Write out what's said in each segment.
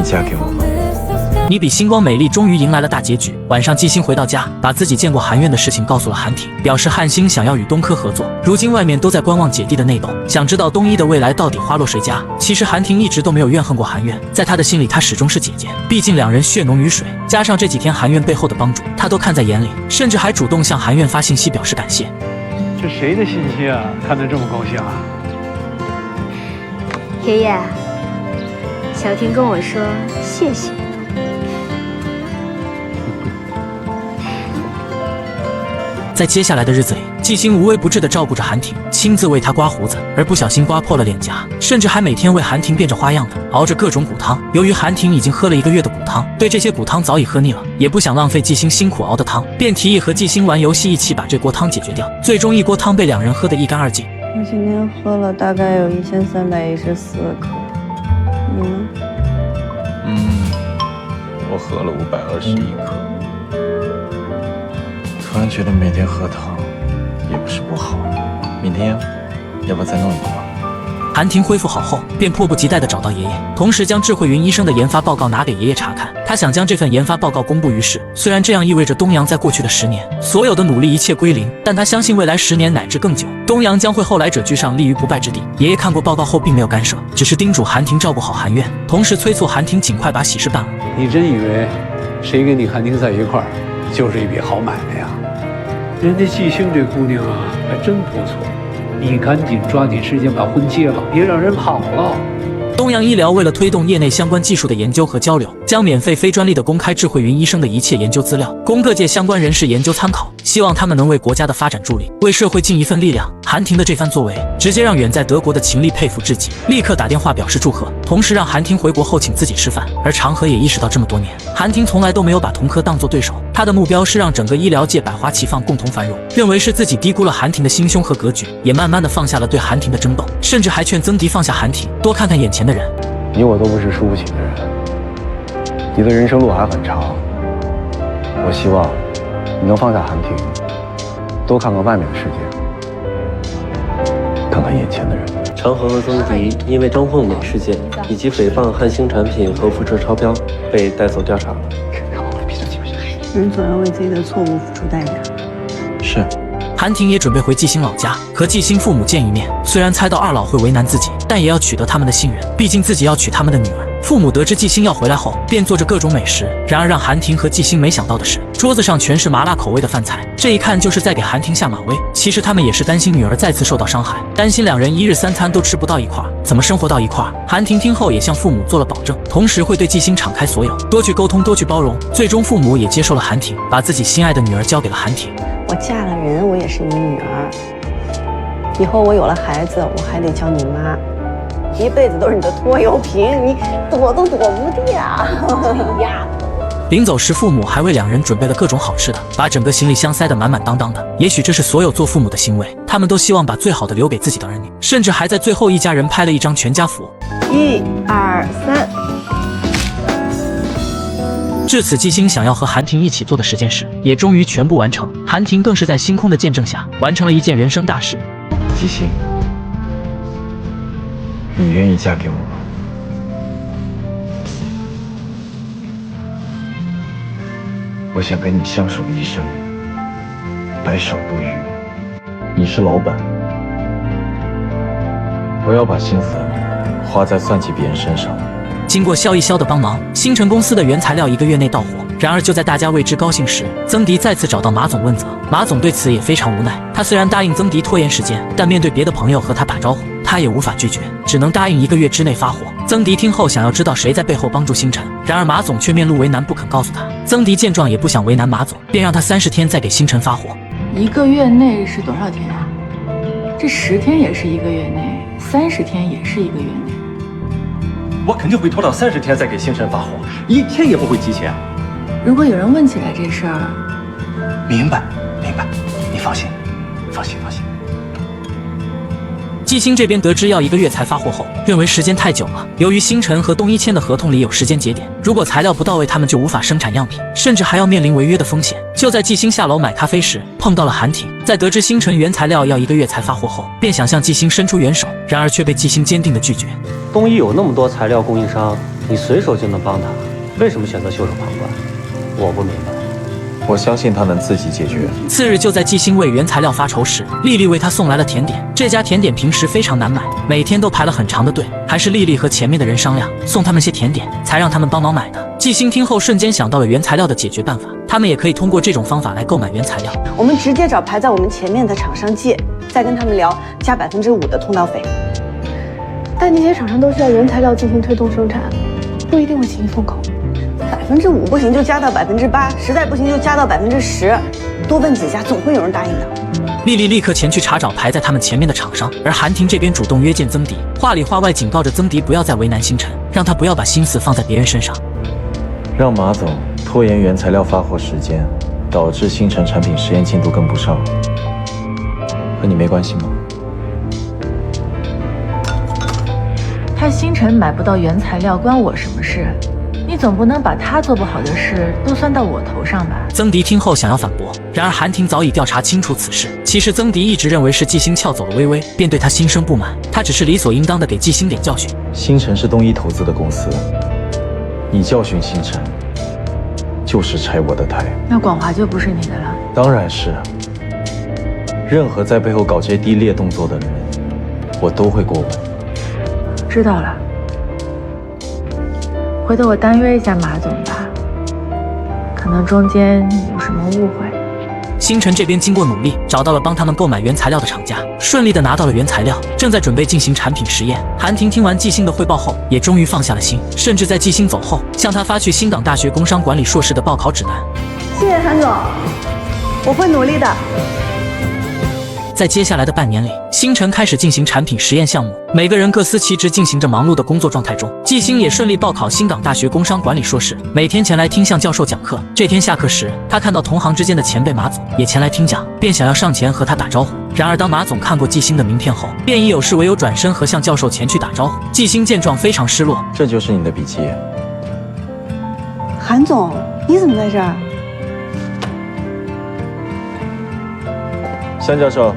意嫁给我吗？你比星光美丽终于迎来了大结局。晚上，季星回到家，把自己见过韩院的事情告诉了韩婷，表示汉星想要与东科合作。如今外面都在观望姐弟的内斗，想知道东一的未来到底花落谁家。其实韩婷一直都没有怨恨过韩院，在她的心里，她始终是姐姐，毕竟两人血浓于水。加上这几天韩院背后的帮助，她都看在眼里，甚至还主动向韩院发信息表示感谢。这谁的信息啊？看得这么高兴啊！爷爷，小婷跟我说谢谢。在接下来的日子里，季星无微不至地照顾着韩婷，亲自为她刮胡子，而不小心刮破了脸颊，甚至还每天为韩婷变着花样的熬着各种骨汤。由于韩婷已经喝了1个月的骨汤，对这些骨汤早已喝腻了，也不想浪费季星辛苦熬的汤，便提议和季星玩游戏，一起把这锅汤解决掉。最终一锅汤被两人喝得一干二净。我今天喝了大概有1314克，你呢？我喝了521克。突然觉得每天喝汤也不是不好，明天要不要再弄一个？韩婷恢复好后，便迫不及待地找到爷爷，同时将智慧云医生的研发报告拿给爷爷查看。他想将这份研发报告公布于世，虽然这样意味着东阳在过去的10年所有的努力一切归零，但他相信未来10年乃至更久，东阳将会后来者居上，立于不败之地。爷爷看过报告后并没有干涉，只是叮嘱韩婷照顾好韩院，同时催促韩婷尽快把喜事办了。你真以为谁跟你韩婷在一块儿就是一笔好买卖呀？人家季星这姑娘啊，还真不错。你赶紧抓紧时间把婚结了，别让人跑了。东阳医疗为了推动业内相关技术的研究和交流，将免费非专利的公开智慧云医生的一切研究资料，供各界相关人士研究参考，希望他们能为国家的发展助力，为社会尽一份力量。韩婷的这番作为，直接让远在德国的秦丽佩服至极，立刻打电话表示祝贺，同时让韩婷回国后请自己吃饭。而长河也意识到，这么多年，韩婷从来都没有把童科当作对手，他的目标是让整个医疗界百花齐放，共同繁荣。认为是自己低估了韩婷的心胸和格局，也慢慢的放下了对韩婷的争斗，甚至还劝曾迪放下韩婷，多看看眼前的人。你我都不是输不起的人，你的人生路还很长。我希望你能放下韩婷，多看看外面的世界，看看眼前的人。长河和曾迪因为张凤美事件以及诽谤汉星产品和辐射超标被带走调查了。人总要为自己的错误付出代价。是。韩婷也准备回季星老家和季星父母见一面，虽然猜到二老会为难自己，但也要取得他们的信任，毕竟自己要娶他们的女儿。父母得知季星要回来后，便做着各种美食。然而让韩婷和季星没想到的是，桌子上全是麻辣口味的饭菜，这一看就是在给韩婷下马威。其实他们也是担心女儿再次受到伤害，担心两人1日3餐都吃不到一块，怎么生活到一块？韩婷听后也向父母做了保证，同时会对季星敞开所有，多去沟通，多去包容。最终父母也接受了韩婷，把自己心爱的女儿交给了韩婷。我嫁了人，我也是你女儿。以后我有了孩子，我还得叫你妈，一辈子都是你的拖油瓶，你躲都躲不掉呀。临走时，父母还为两人准备了各种好吃的，把整个行李箱塞得满满当当的。也许这是所有做父母的欣慰，他们都希望把最好的留给自己的儿女，甚至还在最后一家人拍了一张全家福。1、2、3。至此，季星想要和韩婷一起做的10件事，也终于全部完成。韩婷更是在星空的见证下，完成了一件人生大事。季星，你愿意嫁给我吗？我想跟你相守一生，白首不渝。你是老板，不要把心思花在算计别人身上。经过萧一萧的帮忙，星辰公司的原材料1个月内到货。然而就在大家为之高兴时，曾迪再次找到马总问责。马总对此也非常无奈，他虽然答应曾迪拖延时间，但面对别的朋友和他打招呼，他也无法拒绝，只能答应1个月之内发货。曾迪听后想要知道谁在背后帮助星辰，然而马总却面露为难，不肯告诉他。曾迪见状也不想为难马总，便让他30天再给星辰发货。1个月内是多少天啊？这10天也是1个月内，30天也是1个月内。我肯定会拖到30天再给星辰发货，1天也不会提前。如果有人问起来这事儿，明白，你放心。季星这边得知要1个月才发货后，认为时间太久了。由于星辰和东一签的合同里有时间节点，如果材料不到位，他们就无法生产样品，甚至还要面临违约的风险。就在季星下楼买咖啡时，碰到了韩婷。在得知星辰原材料要1个月才发货后，便想向季星伸出援手，然而却被季星坚定的拒绝。东一有那么多材料供应商，你随手就能帮他，为什么选择袖手旁观？我不明白。我相信他能自己解决。次日，就在季星为原材料发愁时，丽丽为他送来了甜点。这家甜点平时非常难买，每天都排了很长的队，还是丽丽和前面的人商量送他们些甜点，才让他们帮忙买的。季星听后瞬间想到了原材料的解决办法，他们也可以通过这种方法来购买原材料。我们直接找排在我们前面的厂商借，再跟他们聊加5%的通道费。但那些厂商都需要原材料进行推动生产，不一定会轻易松口。5%不行就加到8%，实在不行就加到10%，多问几家，总会有人答应的。丽丽立刻前去查找排在他们前面的厂商，而韩婷这边主动约见曾迪，话里话外警告着曾迪不要再为难星辰，让他不要把心思放在别人身上。让马总拖延原材料发货时间，导致星辰产品实验进度跟不上，和你没关系吗？他星辰买不到原材料，关我什么事？你总不能把他做不好的事都算到我头上吧？曾迪听后想要反驳，然而韩婷早已调查清楚此事。其实曾迪一直认为是季星撬走了微微，便对他心生不满。他只是理所应当的给季星点教训。星辰是东一投资的公司，你教训星辰，就是拆我的台。那广华就不是你的了？当然是。任何在背后搞这些低劣动作的人，我都会过问。知道了。回头我单约一下马总吧，可能中间有什么误会。星辰这边经过努力，找到了帮他们购买原材料的厂家，顺利的拿到了原材料，正在准备进行产品实验。韩婷听完季星的汇报后，也终于放下了心，甚至在季星走后，向他发去新港大学工商管理硕士的报考指南。谢谢韩总，我会努力的。在接下来的半年里，星辰开始进行产品实验项目，每个人各司其职，进行着忙碌的工作状态中。季星也顺利报考新港大学工商管理硕士，每天前来听向教授讲课。这天下课时，他看到同行之间的前辈马总也前来听讲，便想要上前和他打招呼。然而当马总看过季星的名片后，便以有事为由转身和向教授前去打招呼。季星见状非常失落。这就是你的笔记。韩总，你怎么在这儿？向教授，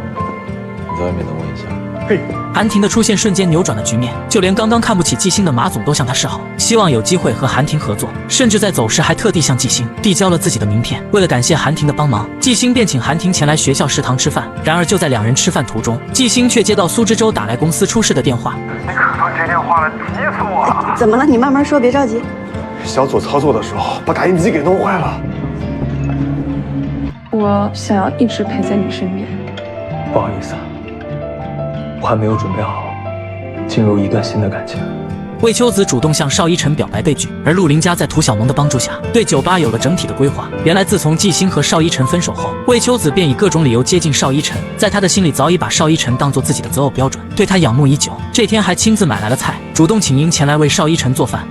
你在外面等我一下。嘿，韩婷的出现瞬间扭转了局面，就连刚刚看不起季星的马总都向他示好，希望有机会和韩婷合作，甚至在走时还特地向季星递交了自己的名片。为了感谢韩婷的帮忙，季星便请韩婷前来学校食堂吃饭。然而就在两人吃饭途中，季星却接到苏之洲打来公司出事的电话。你可算接电话了，急死我了！怎么了？你慢慢说，别着急。小组操作的时候把打印机给弄坏了。我想要一直陪在你身边。不好意思啊，我还没有准备好进入一段新的感情。魏秋子主动向邵一晨表白被拒，而陆林家在涂小萌的帮助下，对酒吧有了整体的规划。原来自从季星和邵一晨分手后，魏秋子便以各种理由接近邵一晨，在他的心里早已把邵一晨当作自己的择偶标准，对他仰慕已久。这天还亲自买来了菜，主动请缨前来为邵一晨做饭。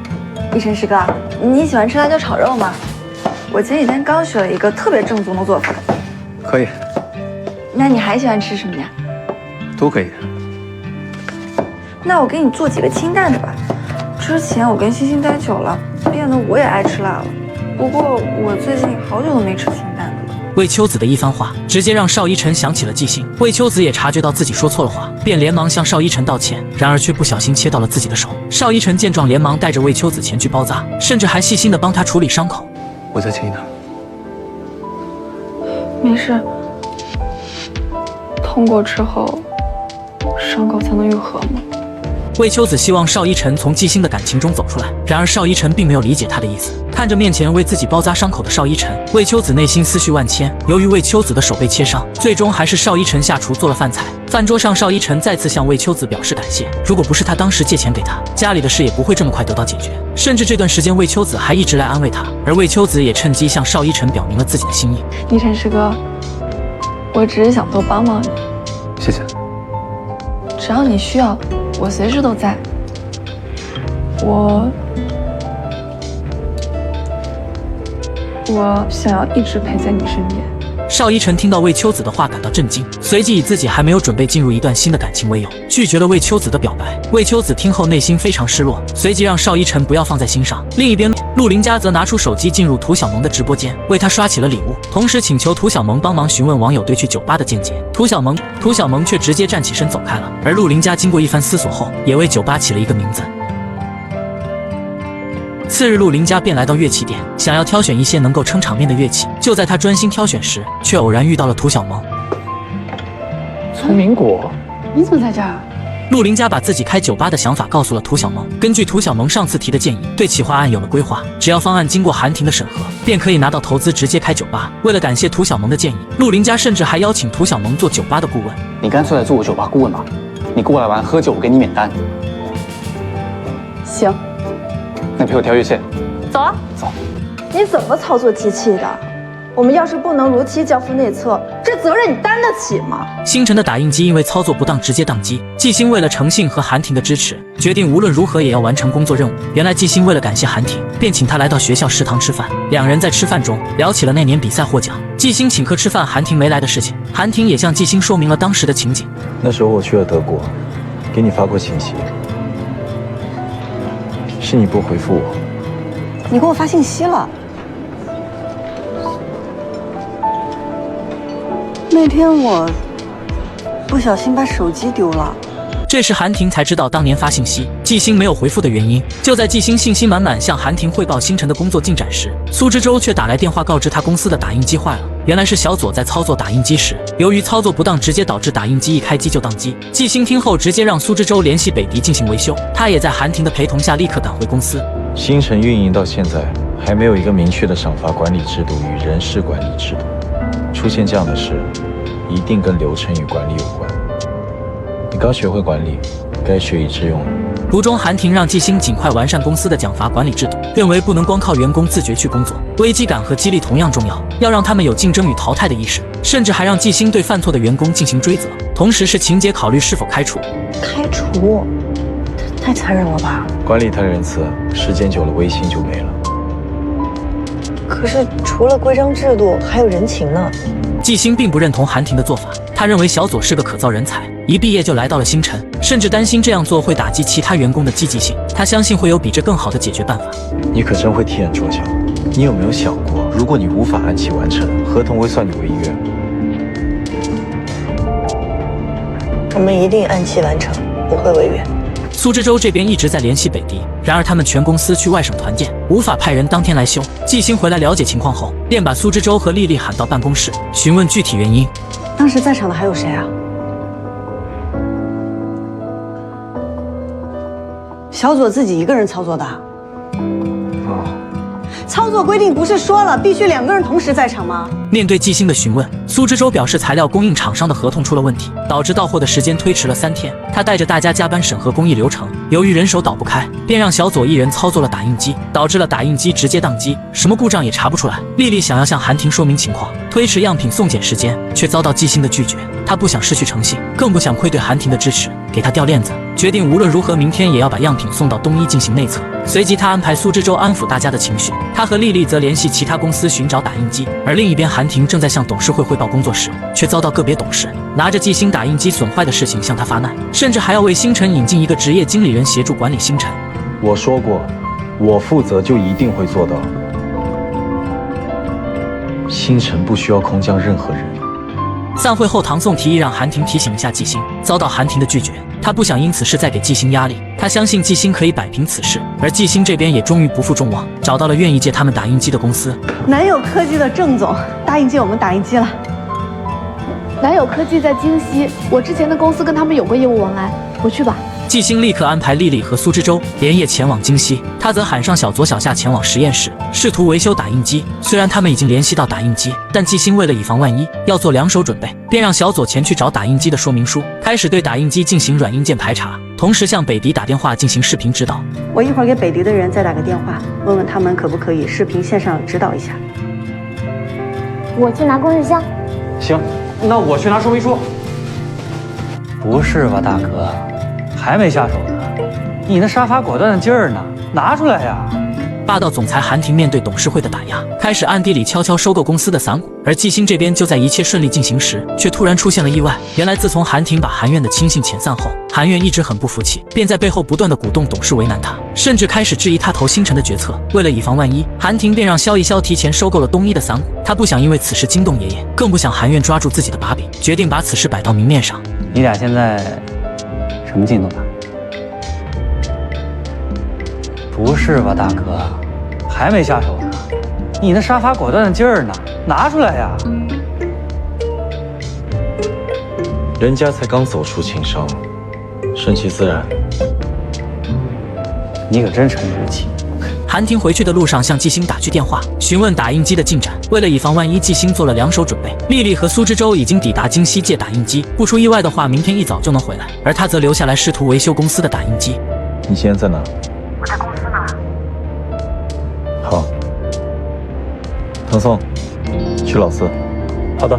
一晨师哥，你喜欢吃辣椒炒肉吗？我前几天刚学了一个特别正宗的做法。可以，那你还喜欢吃什么呀？都可以。那我给你做几个清淡的吧。之前我跟星星待久了，变得我也爱吃辣了。不过我最近好久都没吃清淡的了。魏秋子的一番话，直接让邵一晨想起了季星。魏秋子也察觉到自己说错了话，便连忙向邵一晨道歉，然而却不小心切到了自己的手。邵一晨见状，连忙带着魏秋子前去包扎，甚至还细心的帮他处理伤口。我再亲一他。没事，痛过之后，伤口才能愈合吗？魏秋子希望邵一晨从季星的感情中走出来，然而邵一晨并没有理解他的意思。看着面前为自己包扎伤口的邵一晨，魏秋子内心思绪万千。由于魏秋子的手被切伤，最终还是邵一晨下厨做了饭菜。饭桌上，邵一晨再次向魏秋子表示感谢。如果不是他当时借钱给他，家里的事也不会这么快得到解决。甚至这段时间，魏秋子还一直来安慰他，而魏秋子也趁机向邵一晨表明了自己的心意。一晨师哥，我只是想多帮帮你。谢谢。只要你需要，我随时都在。我想要一直陪在你身边。邵一晨听到魏秋子的话感到震惊，随即以自己还没有准备进入一段新的感情为由，拒绝了魏秋子的表白。魏秋子听后内心非常失落，随即让邵一晨不要放在心上。另一边，陆林家则拿出手机进入涂小萌的直播间，为她刷起了礼物，同时请求涂小萌帮忙询问网友对去酒吧的见解。涂小萌却直接站起身走开了。而陆林家经过一番思索后，也为酒吧起了一个名字。次日，陆林家便来到乐器店，想要挑选一些能够撑场面的乐器。就在他专心挑选时，却偶然遇到了涂小萌。聪明果，你怎么在这儿？陆林家把自己开酒吧的想法告诉了涂小萌。根据涂小萌上次提的建议，对企划案有了规划。只要方案经过韩婷的审核，便可以拿到投资，直接开酒吧。为了感谢涂小萌的建议，陆林家甚至还邀请涂小萌做酒吧的顾问。你干脆来做我酒吧顾问吧，你过来玩喝酒，我给你免单。行，那陪我挑乐器。走啊，走。你怎么操作机器的？我们要是不能如期交付内测，这责任你担得起吗？星辰的打印机因为操作不当直接宕机，季星为了诚信和韩婷的支持，决定无论如何也要完成工作任务。原来季星为了感谢韩婷，便请她来到学校食堂吃饭。两人在吃饭中聊起了那年比赛获奖，季星请客吃饭韩婷没来的事情。韩婷也向季星说明了当时的情景。那时候我去了德国，给你发过信息，是你不回复我。你给我发信息了。那天我不小心把手机丢了。这时韩婷才知道当年发信息季星没有回复的原因。就在季星信心满满向韩婷汇报星辰的工作进展时，苏之洲却打来电话告知他公司的打印机坏了。原来是小左在操作打印机时，由于操作不当，直接导致打印机一开机就宕机。季星听后直接让苏之洲联系北迪进行维修，他也在韩婷的陪同下立刻赶回公司。星辰运营到现在还没有一个明确的赏罚管理制度与人事管理制度，出现这样的事，一定跟流程与管理有关。你刚学会管理，该学以致用了。途中，韩婷让季星尽快完善公司的奖罚管理制度，认为不能光靠员工自觉去工作，危机感和激励同样重要，要让他们有竞争与淘汰的意识，甚至还让季星对犯错的员工进行追责，同时是情节考虑是否开除。开除？太残忍了吧！管理太仁慈，时间久了威信就没了。可是除了规章制度，还有人情呢。季星并不认同韩婷的做法，他认为小左是个可造人才，一毕业就来到了星辰，甚至担心这样做会打击其他员工的积极性。他相信会有比这更好的解决办法。你可真会替人着想。你有没有想过，如果你无法按期完成，合同会算你违约？我们一定按期完成，不会违约。苏之洲这边一直在联系北迪，然而他们全公司去外省团建，无法派人当天来修。季星回来了解情况后，便把苏之洲和丽丽喊到办公室，询问具体原因。当时在场的还有谁啊？小左自己一个人操作的。操作规定不是说了必须2个人同时在场吗？面对季星的询问，苏之洲表示材料供应厂商的合同出了问题，导致到货的时间推迟了3天。他带着大家加班审核工艺流程，由于人手倒不开，便让小左一人操作了打印机，导致了打印机直接宕机，什么故障也查不出来。丽丽想要向韩婷说明情况，推迟样品送检时间，却遭到季星的拒绝。她不想失去诚信，更不想愧对韩婷的支持，给她掉链子，决定无论如何明天也要把样品送到东一进行内测。随即他安排苏之洲安抚大家的情绪，他和丽丽则联系其他公司寻找打印机。而另一边，韩婷正在向董事会汇报工作时，却遭到个别董事拿着季星打印机损坏的事情向他发难，甚至还要为星辰引进一个职业经理人协助管理星辰。我说过，我负责就一定会做到。星辰不需要空降任何人。散会后，唐宋提议让韩婷提醒一下季星，遭到韩婷的拒绝。他不想因此事再给季星压力，他相信季星可以摆平此事。而季星这边也终于不负众望，找到了愿意借他们打印机的公司。南友科技的郑总答应借我们打印机了。南友科技在京西，我之前的公司跟他们有过业务往来，我去吧。季星立刻安排丽丽和苏之洲连夜前往京西，他则喊上小左小夏前往实验室，试图维修打印机。虽然他们已经联系到打印机，但季星为了以防万一，要做2手准备，便让小左前去找打印机的说明书，开始对打印机进行软硬件排查，同时向北迪打电话进行视频指导。我一会儿给北迪的人再打个电话，问问他们可不可以视频线上指导一下。我去拿工具箱。行，那我去拿说明书。不是吧，大哥，还没下手呢？你那杀伐果断的劲儿呢？拿出来呀！霸道总裁韩婷面对董事会的打压，开始暗地里悄悄收购公司的散股。而季星这边就在一切顺利进行时，却突然出现了意外。原来自从韩婷把韩院的亲信遣散后，韩院一直很不服气，便在背后不断的鼓动董事为难他，甚至开始质疑他投星辰的决策。为了以防万一，韩婷便让萧逸潇提前收购了东一的散股。他不想因为此事惊动爷爷，更不想韩院抓住自己的把柄，决定把此事摆到明面上。你俩现在什么进度呢？不是吧，大哥，还没下手呢？你那杀伐果断的劲儿呢？拿出来呀！人家才刚走出情伤，顺其自然。你可真沉得起。韩婷回去的路上向季星打去电话，询问打印机的进展。为了以防万一，季星做了2手准备。丽丽和苏之洲已经抵达京西借打印机，不出意外的话，明天一早就能回来。而他则留下来试图维修公司的打印机。你现在在哪？我在公司呢。好，唐宋，去老四。好的。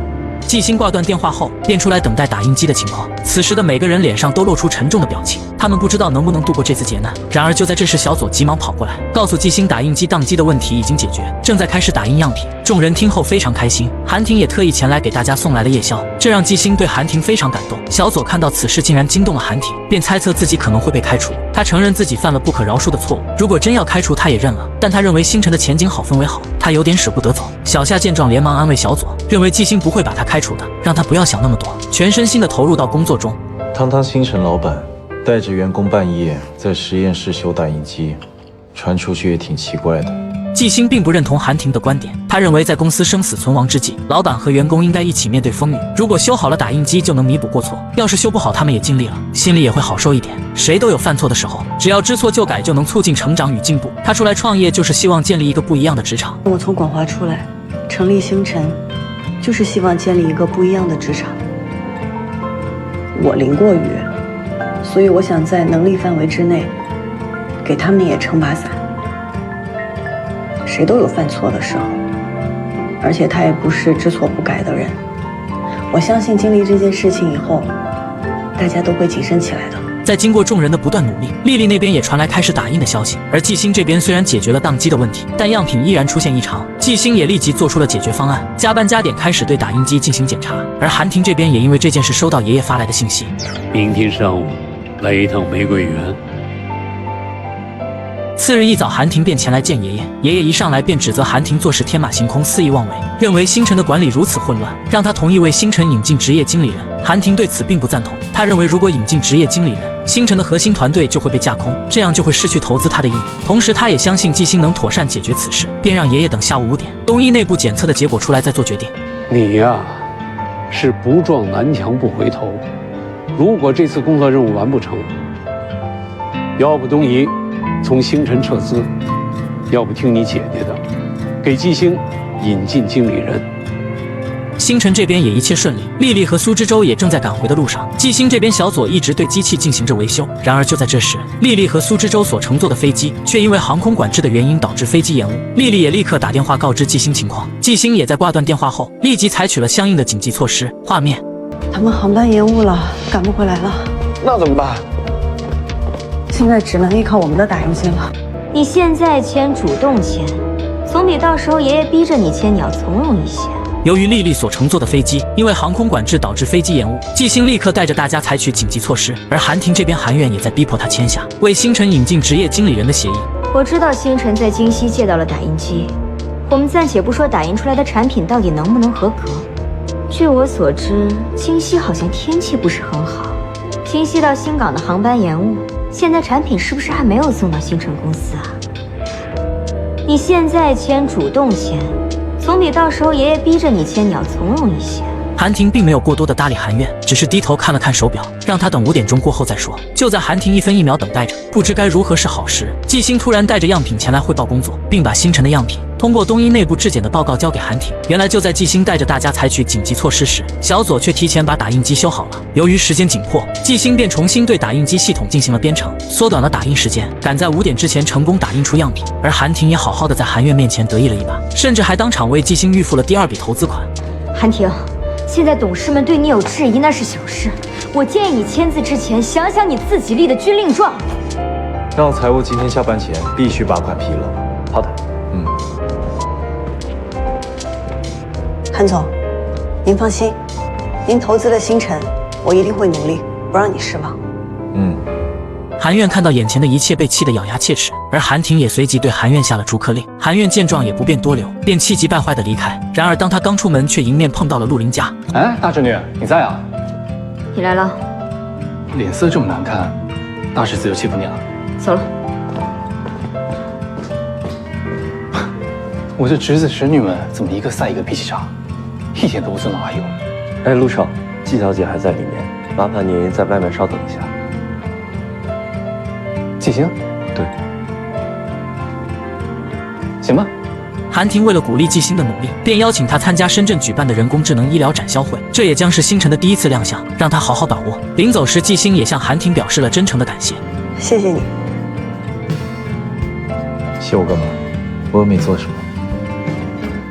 季星挂断电话后，便出来等待打印机的情况。此时的每个人脸上都露出沉重的表情，他们不知道能不能度过这次劫难。然而就在这时，小左急忙跑过来，告诉季星打印机宕机的问题已经解决，正在开始打印样品。众人听后非常开心，韩婷也特意前来给大家送来了夜宵，这让季星对韩婷非常感动。小左看到此事竟然惊动了韩婷，便猜测自己可能会被开除。他承认自己犯了不可饶恕的错误，如果真要开除他也认了，但他认为星辰的前景好分为好，他有点舍不得走。小夏见状连忙安慰小左，认为季星不会把他开除的，让他不要想那么多，全身心的投入到工作中。堂堂星辰老板带着员工半夜在实验室修打印机，传出去也挺奇怪的。季星并不认同韩婷的观点，他认为在公司生死存亡之际，老板和员工应该一起面对风雨。如果修好了打印机就能弥补过错，要是修不好他们也尽力了，心里也会好受一点。谁都有犯错的时候，只要知错就改，就能促进成长与进步。他出来创业就是希望建立一个不一样的职场。我从广华出来，成立星辰，就是希望建立一个不一样的职场。我淋过雨，所以我想在能力范围之内，给他们也撑把伞。谁都有犯错的时候，而且他也不是知错不改的人。我相信经历这件事情以后，大家都会谨慎起来的。在经过众人的不断努力，丽丽那边也传来开始打印的消息。而季星这边虽然解决了宕机的问题，但样品依然出现异常。季星也立即做出了解决方案，加班加点开始对打印机进行检查。而韩婷这边也因为这件事收到爷爷发来的信息，明天上午来一趟玫瑰园。次日一早，韩婷便前来见爷爷。爷爷一上来便指责韩婷做事天马行空，肆意妄为，认为星辰的管理如此混乱，让他同意为星辰引进职业经理人。韩婷对此并不赞同，他认为如果引进职业经理人，星辰的核心团队就会被架空，这样就会失去投资他的意义。同时，他也相信季星能妥善解决此事，便让爷爷等下午5点，东一内部检测的结果出来再做决定。你呀，是不撞南墙不回头。如果这次工作任务完不成，要不东一从星辰撤资，要不听你姐姐的，给季星引进经理人。星辰这边也一切顺利，丽丽和苏之洲也正在赶回的路上。季星这边小左一直对机器进行着维修，然而就在这时，丽丽和苏之洲所乘坐的飞机却因为航空管制的原因导致飞机延误。丽丽也立刻打电话告知季星情况，季星也在挂断电话后立即采取了相应的紧急措施。画面，他们航班延误了，赶不回来了，那怎么办？现在只能依靠我们的打印机了。你现在签主动签，总比到时候爷爷逼着你签你要从容一些。由于丽丽所乘坐的飞机因为航空管制导致飞机延误，季星立刻带着大家采取紧急措施，而韩婷这边韩院也在逼迫他签下为星辰引进职业经理人的协议。我知道星辰在京西借到了打印机，我们暂且不说打印出来的产品到底能不能合格。据我所知，京西好像天气不是很好，京西到新港的航班延误，现在产品是不是还没有送到星辰公司啊？你现在签主动签，总比到时候爷爷逼着你签你要从容一些。韩婷并没有过多的搭理韩院，只是低头看了看手表，让他等5点钟过后再说。就在韩婷1分1秒等待着，不知该如何是好时，季星突然带着样品前来汇报工作，并把星辰的样品通过东一内部质检的报告交给韩婷。原来就在季星带着大家采取紧急措施时，小左却提前把打印机修好了。由于时间紧迫，季星便重新对打印机系统进行了编程，缩短了打印时间，赶在5点之前成功打印出样品。而韩婷也好好的在韩院面前得意了一把，甚至还当场为季星预付了第2笔投资款。韩婷，现在董事们对你有质疑那是小事，我建议你签字之前想想你自己立的军令状。让财务今天下班前必须把款批了。好的。韩总，您放心，您投资了星辰，我一定会努力，不让你失望。韩院看到眼前的一切，被气得咬牙切齿，而韩婷也随即对韩院下了逐客令。韩院见状也不便多留，便气急败坏地离开。然而当他刚出门，却迎面碰到了陆林家。哎，大侄女，你在啊？你来了，脸色这么难看，大侄子又欺负你了？走了。我这侄子侄女们怎么一个赛一个脾气差，一点都不尊老阿姨。哎，陆少，季小姐还在里面，麻烦您在外面稍等一下。季星？对。行吧。韩婷为了鼓励季星的努力，便邀请他参加深圳举办的人工智能医疗展销会，这也将是星辰的第一次亮相，让他好好把握。临走时，季星也向韩婷表示了真诚的感谢。谢谢你。谢我干嘛？我又没做什么。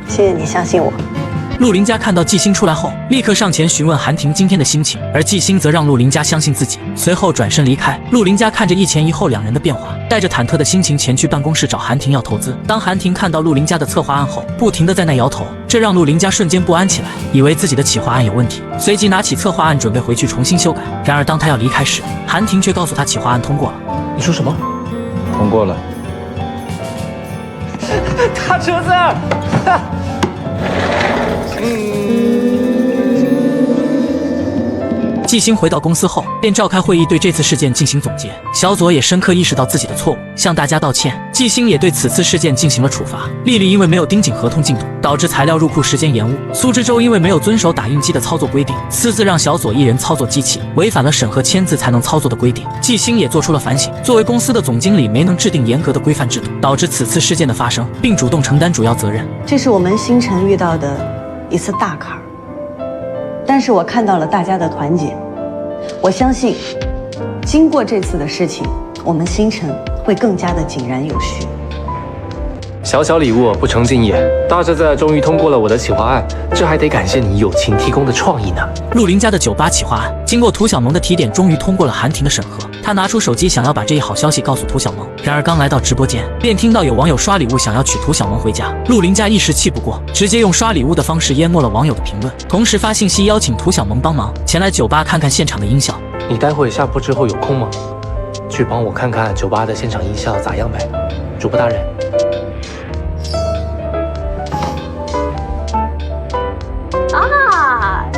谢谢你相信我。陆林家看到季星出来后，立刻上前询问韩婷今天的心情，而季星则让陆林家相信自己，随后转身离开。陆林家看着一前一后两人的变化，带着忐忑的心情前去办公室找韩婷要投资。当韩婷看到陆林家的策划案后，不停地在那摇头，这让陆林家瞬间不安起来，以为自己的企划案有问题，随即拿起策划案准备回去重新修改。然而当他要离开时，韩婷却告诉他企划案通过了。你说什么？通过了。大侄子！季星回到公司后，便召开会议，对这次事件进行总结。小左也深刻意识到自己的错误，向大家道歉。季星也对此次事件进行了处罚。丽丽因为没有盯紧合同进度，导致材料入库时间延误；苏之洲因为没有遵守打印机的操作规定，私自让小左一人操作机器，违反了审核签字才能操作的规定。季星也做出了反省，作为公司的总经理，没能制定严格的规范制度，导致此次事件的发生，并主动承担主要责任。这是我们星辰遇到的一次大坎儿，但是我看到了大家的团结。我相信，经过这次的事情，我们星辰会更加的井然有序。小小礼物不成敬业，大侄子终于通过了我的企划案，这还得感谢你友情提供的创意呢。陆林家的酒吧企划案经过涂小萌的提点，终于通过了韩婷的审核。他拿出手机想要把这一好消息告诉涂小萌，然而刚来到直播间，便听到有网友刷礼物想要娶涂小萌回家。陆林家一时气不过，直接用刷礼物的方式淹没了网友的评论，同时发信息邀请涂小萌帮忙前来酒吧看看现场的音效。你待会下播之后有空吗？去帮我看看酒吧的现场音效咋样呗，主播大人。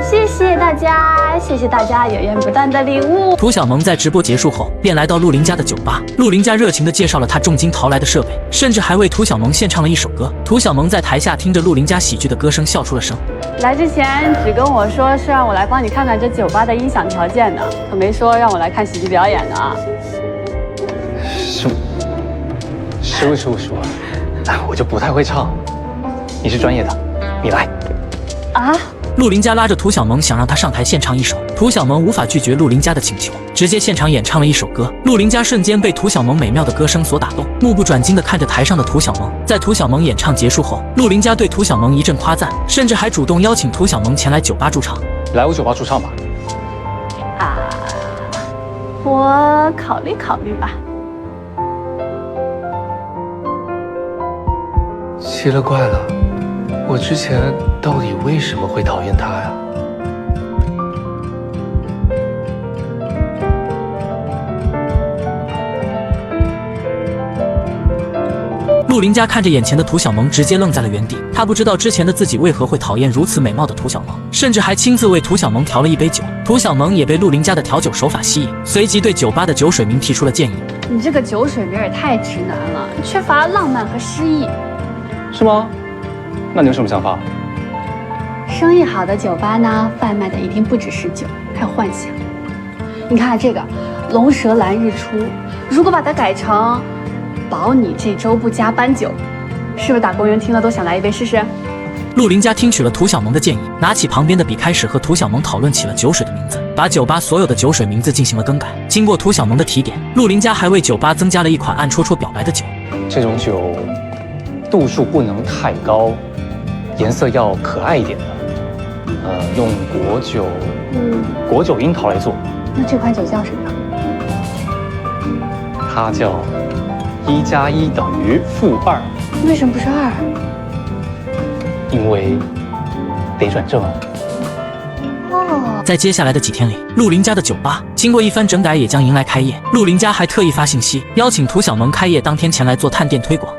谢谢大家，谢谢大家源源不断的礼物。涂小萌在直播结束后，便来到陆林家的酒吧。陆林家热情地介绍了他重金淘来的设备，甚至还为涂小萌献唱了一首歌。涂小萌在台下听着陆林家喜剧的歌声，笑出了声。来之前只跟我说是让我来帮你看看这酒吧的音响条件的，可没说让我来看喜剧表演的啊。叔，我就不太会唱，你是专业的，你来。啊！陆林家拉着涂小萌想让他上台献唱一首，涂小萌无法拒绝陆林家的请求，直接现场演唱了一首歌。陆林家瞬间被涂小萌美妙的歌声所打动，目不转睛地看着台上的涂小萌。在涂小萌演唱结束后，陆林家对涂小萌一阵夸赞，甚至还主动邀请涂小萌前来酒吧驻唱。来我酒吧驻唱吧。啊，我考虑考虑吧。奇了怪了，我之前到底为什么会讨厌他呀？陆林家看着眼前的涂小萌，直接愣在了原地。他不知道之前的自己为何会讨厌如此美貌的涂小萌，甚至还亲自为涂小萌调了一杯酒。涂小萌也被陆林家的调酒手法吸引，随即对酒吧的酒水名提出了建议。你这个酒水名也太直男了，缺乏浪漫和诗意。是吗？那你有什么想法？生意好的酒吧呢，贩卖的一定不只是酒，还有幻想。你看这个龙舌兰日出，如果把它改成保你这周不加班酒，是不是打工人听了都想来一杯试试？陆林家听取了涂小萌的建议，拿起旁边的笔，开始和涂小萌讨论起了酒水的名字，把酒吧所有的酒水名字进行了更改。经过涂小萌的提点，陆林家还为酒吧增加了一款暗戳戳表白的酒。这种酒度数不能太高，颜色要可爱一点的。用果酒樱桃来做。那这款酒叫什么？它叫1+1等于-2。为什么不是2？因为得转正。哦，在接下来的几天里，陆林家的酒吧经过一番整改，也将迎来开业。陆林家还特意发信息邀请涂小萌开业当天前来做探店推广。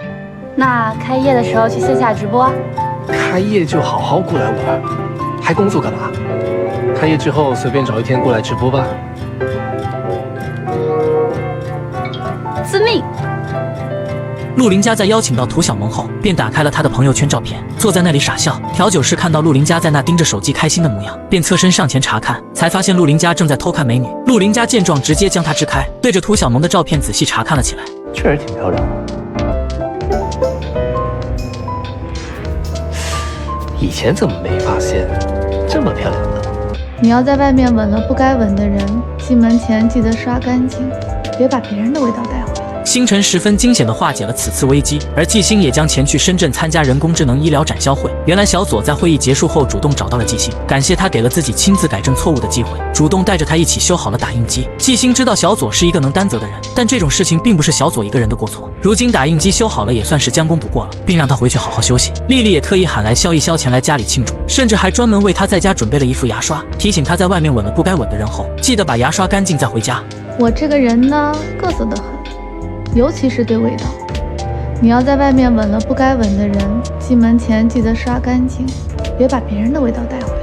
那开业的时候去线下直播？开业就好好过来玩，还工作干嘛？开业之后随便找一天过来直播吧。遵命。陆林佳在邀请到涂小萌后，便打开了他的朋友圈照片，坐在那里傻笑。调酒师看到陆林佳在那盯着手机开心的模样，便侧身上前查看，才发现陆林佳正在偷看美女。陆林佳见状，直接将她支开，对着涂小萌的照片仔细查看了起来。确实挺漂亮的，以前怎么没发现这么漂亮的？你要在外面吻了不该吻的人，进门前记得刷干净，别把别人的味道带回来。星辰十分惊险地化解了此次危机，而季星也将前去深圳参加人工智能医疗展销会。原来小左在会议结束后主动找到了季星，感谢他给了自己亲自改正错误的机会，主动带着他一起修好了打印机。季星知道小左是一个能担责的人，但这种事情并不是小左一个人的过错。如今打印机修好了，也算是将功补过了，并让他回去好好休息。丽丽也特意喊来萧一萧前来家里庆祝，甚至还专门为他在家准备了一副牙刷，提醒他在外面吻了不该吻的人后，记得把牙刷干净再回家。我这个人呢，各色得很，尤其是对味道。你要在外面吻了不该吻的人，进门前记得刷干净，别把别人的味道带回来。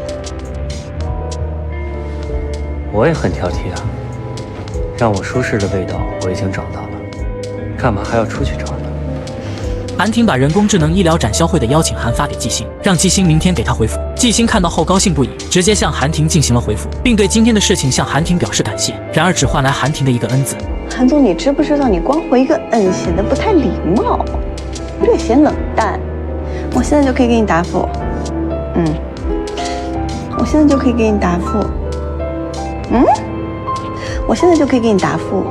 我也很挑剔啊，让我舒适的味道我已经找到了，干嘛还要出去找呢？韩婷把人工智能医疗展销会的邀请函发给季星，让季星明天给他回复。季星看到后高兴不已，直接向韩婷进行了回复，并对今天的事情向韩婷表示感谢。然而只换来韩婷的一个恩字。韩总，你知不知道你光回一个恩显得不太礼貌，略显冷淡。我现在就可以给你答复。我现在就可以给你答复。我现在就可以给你答复。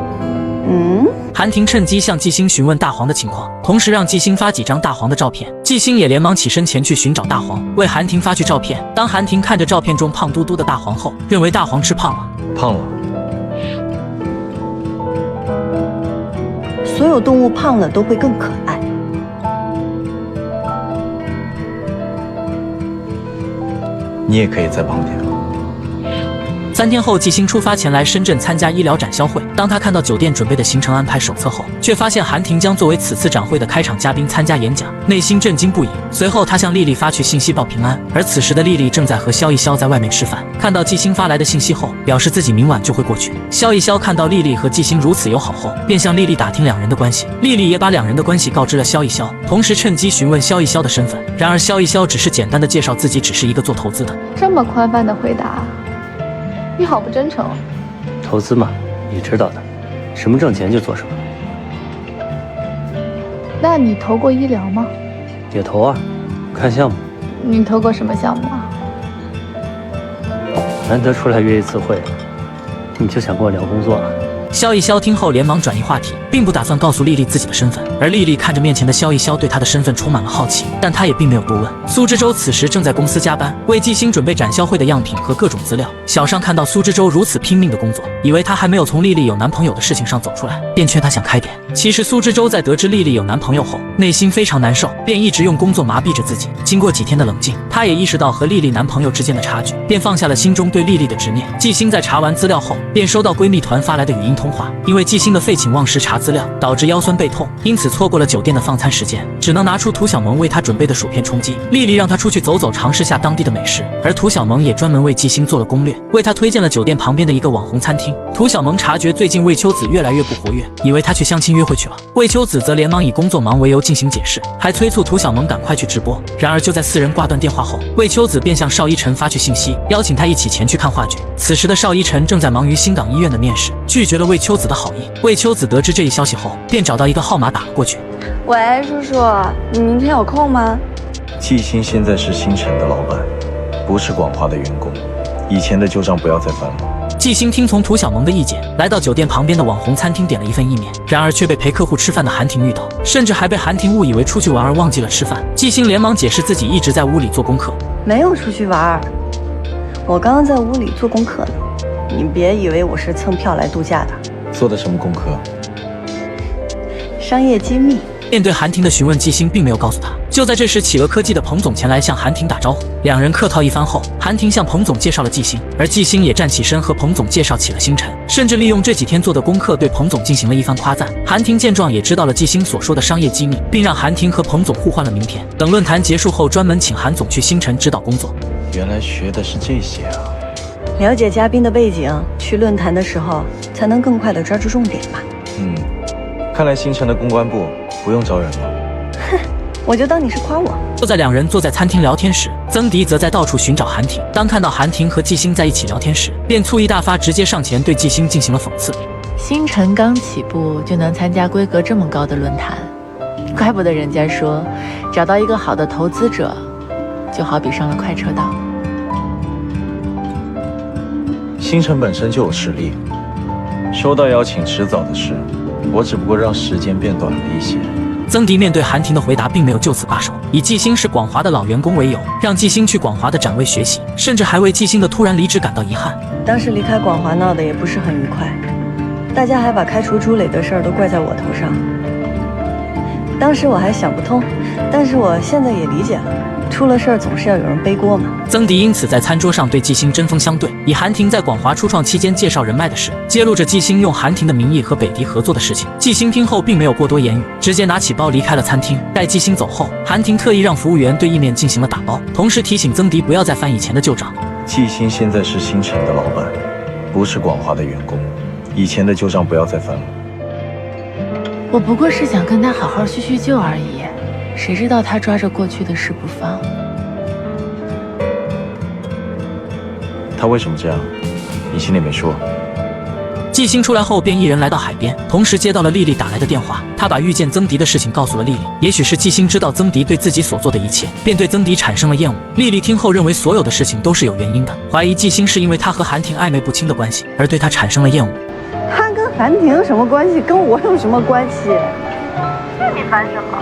韩婷趁机向季星询问大黄的情况，同时让季星发几张大黄的照片。季星也连忙起身前去寻找大黄，为韩婷发去照片。当韩婷看着照片中胖嘟嘟的大黄后，认为大黄吃胖了。胖了。所有动物胖了都会更可爱。你也可以再胖点。3天后，季星出发前来深圳参加医疗展销会。当他看到酒店准备的行程安排手册后，却发现韩婷将作为此次展会的开场嘉宾参加演讲，内心震惊不已。随后，他向丽丽发去信息报平安，而此时的丽丽正在和萧一萧在外面吃饭。看到季星发来的信息后，表示自己明晚就会过去。萧一萧看到丽丽和季星如此友好后，便向丽丽打听两人的关系。丽丽也把两人的关系告知了萧一萧，同时趁机询问萧一萧的身份。然而，萧一萧只是简单的介绍自己只是一个做投资的。这么宽泛的回答，你好不真诚哦。投资嘛，你知道的，什么挣钱就做什么。那你投过医疗吗？也投啊，看项目。你投过什么项目啊？难得出来约一次会，你就想跟我聊工作啊？萧一萧听后连忙转移话题，并不打算告诉丽丽自己的身份。而丽丽看着面前的萧一萧，对她的身份充满了好奇，但她也并没有多问。苏之洲此时正在公司加班，为季星准备展销会的样品和各种资料。小尚看到苏之洲如此拼命的工作，以为他还没有从丽丽有男朋友的事情上走出来，便劝他想开点。其实苏之洲在得知丽丽有男朋友后，内心非常难受，便一直用工作麻痹着自己。经过几天的冷静，他也意识到和丽丽男朋友之间的差距，便放下了心中对丽丽的执念。季星在查完资料后，便收到闺蜜团发来的语音通话，因为季星的废寝忘食查资料，导致腰酸背痛，因此错过了酒店的放餐时间，只能拿出涂小萌为他准备的薯片充饥。丽丽让他出去走走，尝试下当地的美食，而涂小萌也专门为季星做了攻略，为他推荐了酒店旁边的一个网红餐厅。涂小萌察觉最近魏秋子越来越不活跃，以为他去相亲约会去了。魏秋子则连忙以工作忙为由进行解释，还催促涂小萌赶快去直播。然而就在4人挂断电话后，魏秋子便向邵一晨发去信息，邀请他一起前去看话剧。此时的邵一晨正在忙于新港医院的面试，拒绝了魏秋子的好意。魏秋子得知这一消息后，便找到一个号码打了过去。喂，叔叔，你明天有空吗？季星现在是星辰的老板，不是广华的员工，以前的旧账不要再翻了。季星听从涂小萌的意见，来到酒店旁边的网红餐厅点了一份意面，然而却被陪客户吃饭的韩婷遇到，甚至还被韩婷误以为出去玩而忘记了吃饭。季星连忙解释自己一直在屋里做功课，没有出去玩，我刚刚在屋里做功课呢。你别以为我是蹭票来度假的。做的什么功课？商业机密。面对韩婷的询问，季星并没有告诉他。就在这时，企鹅科技的彭总前来向韩婷打招呼，两人客套一番后，韩婷向彭总介绍了季星，而季星也站起身和彭总介绍起了星辰，甚至利用这几天做的功课对彭总进行了一番夸赞。韩婷见状也知道了季星所说的商业机密，并让韩婷和彭总互换了名片。等论坛结束后，专门请韩总去星辰指导工作。原来学的是这些啊！了解嘉宾的背景，去论坛的时候才能更快地抓住重点嘛。看来星辰的公关部不用招人了。哼，我就当你是夸我。就在两人坐在餐厅聊天时，曾迪则在到处寻找韩婷。当看到韩婷和季星在一起聊天时，便醋意大发，直接上前对季星进行了讽刺。星辰刚起步就能参加规格这么高的论坛，怪不得人家说，找到一个好的投资者，就好比上了快车道。星辰本身就有实力，收到邀请迟早的事，我只不过让时间变短了一些。曾迪面对韩婷的回答，并没有就此罢手，以季星是广华的老员工为由，让季星去广华的展位学习，甚至还为季星的突然离职感到遗憾。当时离开广华闹得也不是很愉快，大家还把开除朱磊的事儿都怪在我头上。当时我还想不通，但是我现在也理解了，出了事儿总是要有人背锅嘛。曾迪因此在餐桌上对季星针锋相对，以韩婷在广华初创期间介绍人脉的事，揭露着季星用韩婷的名义和北迪合作的事情。季星听后并没有过多言语，直接拿起包离开了餐厅。待季星走后，韩婷特意让服务员对意面进行了打包，同时提醒曾迪不要再翻以前的旧账。季星现在是星辰的老板，不是广华的员工，以前的旧账不要再翻了。我不过是想跟他好好叙叙旧而已，谁知道他抓着过去的事不放。他为什么这样？你心里没数？季星出来后便一人来到海边，同时接到了丽丽打来的电话。他把遇见曾迪的事情告诉了丽丽。也许是季星知道曾迪对自己所做的一切，便对曾迪产生了厌恶。丽丽听后认为所有的事情都是有原因的，怀疑季星是因为他和韩婷暧昧不清的关系而对他产生了厌恶。他跟韩婷有什么关系？跟我有什么关系？这你烦什么？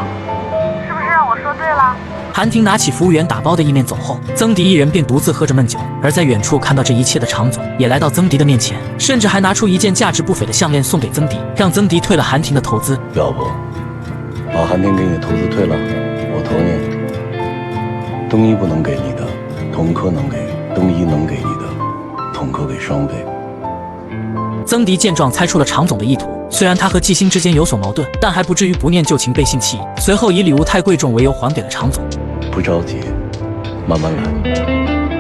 是不是让我说对了？韩婷拿起服务员打包的意面走后，曾迪一人便独自喝着闷酒。而在远处看到这一切的常总也来到曾迪的面前，甚至还拿出一件价值不菲的项链送给曾迪，让曾迪退了韩婷的投资。要不把韩婷给你的投资退了，我投你。东一不能给你的，同科能给；东一能给你的，同科给双倍。曾迪见状猜出了常总的意图，虽然他和季星之间有所矛盾，但还不至于不念旧情背信弃义。随后以礼物太贵重为由还给了常总。不着急，慢慢来。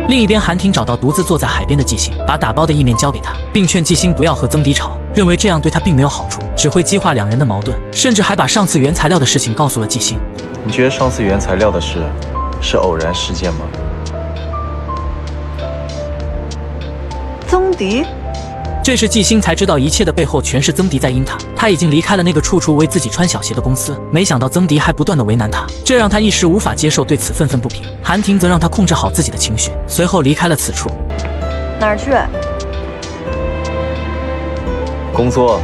另一边，韩婷找到独自坐在海边的季星，把打包的意面交给他，并劝季星不要和曾迪吵，认为这样对他并没有好处，只会激化两人的矛盾，甚至还把上次原材料的事情告诉了季星。你觉得上次原材料的事是偶然事件吗？曾迪。这时季星才知道一切的背后全是曾迪在阴他。他已经离开了那个处处为自己穿小鞋的公司，没想到曾迪还不断的为难他，这让他一时无法接受，对此愤愤不平。韩婷则让他控制好自己的情绪，随后离开了此处。哪儿去？工作。